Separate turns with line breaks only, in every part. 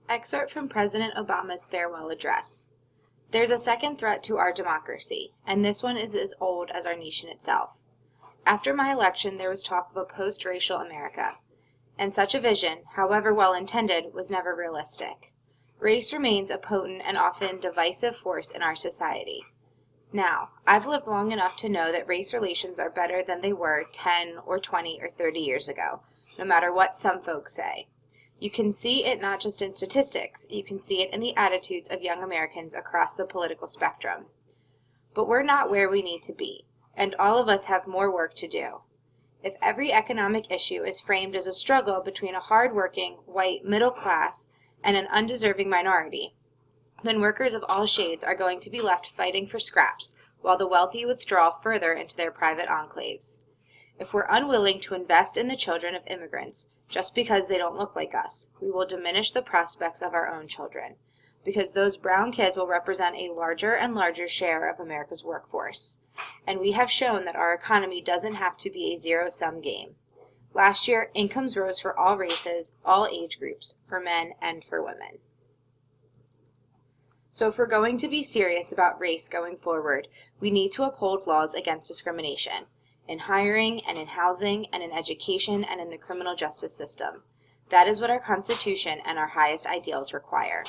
Excerpt from President Obama's farewell address. There's a second threat to our democracy, and this one is as old as our nation itself. After my election, there was talk of a post-racial America, and such a vision, however well-intended, was never realistic. Race remains a potent and often divisive force in our society. Now, I've lived long enough to know that race relations are better than they were 10 or 20 or 30 years ago, no matter what some folks say. You can see it not just in statistics, you can see it in the attitudes of young Americans across the political spectrum. But we're not where we need to be, and all of us have more work to do. If every economic issue is framed as a struggle between a hard-working, white middle class and an undeserving minority, then workers of all shades are going to be left fighting for scraps, while the wealthy withdraw further into their private enclaves. If we're unwilling to invest in the children of immigrants just because they don't look like us, we will diminish the prospects of our own children, because those brown kids will represent a larger and larger share of America's workforce. And we have shown that our economy doesn't have to be a zero-sum game. Last year, incomes rose for all races, all age groups, for men and for women. So if we're going to be serious about race going forward, we need to uphold laws against discrimination in hiring and in housing and in education and in the criminal justice system. That is what our Constitution and our highest ideals require.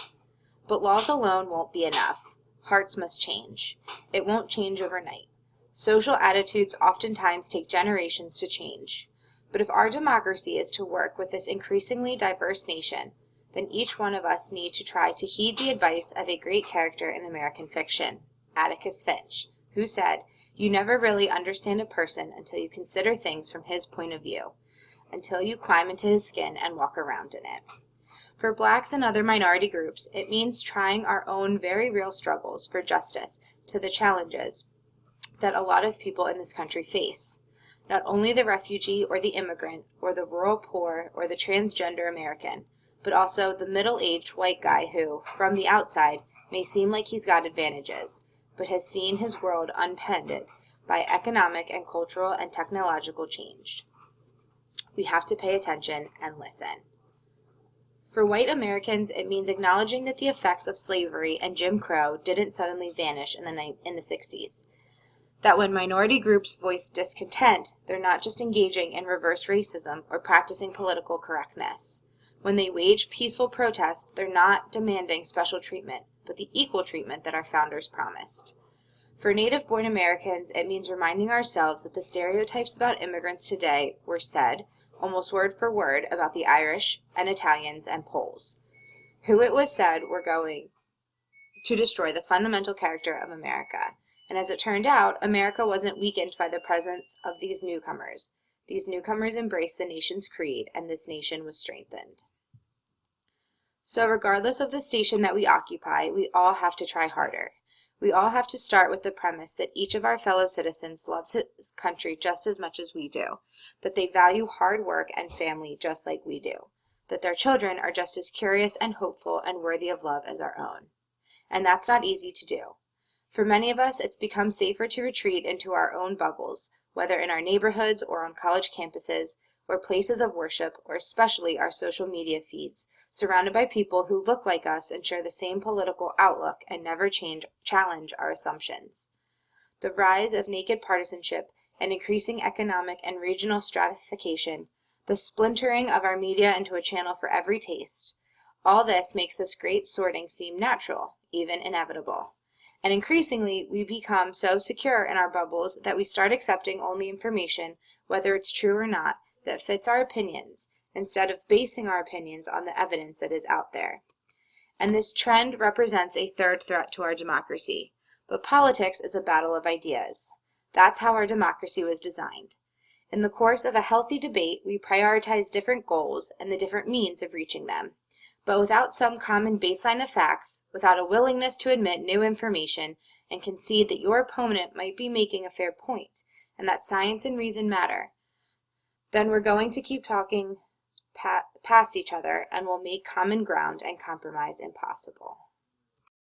But laws alone won't be enough. Hearts must change. It won't change overnight. Social attitudes oftentimes take generations to change. But if our democracy is to work with this increasingly diverse nation, then each one of us need to try to heed the advice of a great character in American fiction, Atticus Finch, who said, "You never really understand a person until you consider things from his point of view, until you climb into his skin and walk around in it." For blacks and other minority groups, it means trying our own very real struggles for justice to the challenges that a lot of people in this country face. Not only the refugee or the immigrant or the rural poor or the transgender American, but also the middle-aged white guy who, from the outside, may seem like he's got advantages, but has seen his world upended by economic and cultural and technological change. We have to pay attention and listen. For white Americans, it means acknowledging that the effects of slavery and Jim Crow didn't suddenly vanish in the 60s. That when minority groups voice discontent, they're not just engaging in reverse racism or practicing political correctness. When they wage peaceful protest, they're not demanding special treatment, but the equal treatment that our founders promised. For native-born Americans, it means reminding ourselves that the stereotypes about immigrants today were said, almost word for word, about the Irish and Italians and Poles, who it was said were going to destroy the fundamental character of America. And as it turned out, America wasn't weakened by the presence of these newcomers. These newcomers embraced the nation's creed, and this nation was strengthened. So regardless of the station that we occupy, we all have to try harder. We all have to start with the premise that each of our fellow citizens loves his country just as much as we do, that they value hard work and family just like we do, that their children are just as curious and hopeful and worthy of love as our own. And that's not easy to do. For many of us, it's become safer to retreat into our own bubbles, whether in our neighborhoods or on college campuses, or places of worship, or especially our social media feeds, surrounded by people who look like us and share the same political outlook and never challenge our assumptions. The rise of naked partisanship and increasing economic and regional stratification, the splintering of our media into a channel for every taste, all this makes this great sorting seem natural, even inevitable. And increasingly, we become so secure in our bubbles that we start accepting only information, whether it's true or not, that fits our opinions, instead of basing our opinions on the evidence that is out there. And this trend represents a third threat to our democracy. But politics is a battle of ideas. That's how our democracy was designed. In the course of a healthy debate, we prioritize different goals and the different means of reaching them. But without some common baseline of facts, without a willingness to admit new information and concede that your opponent might be making a fair point, and that science and reason matter, then we're going to keep talking past each other and will make common ground and compromise impossible.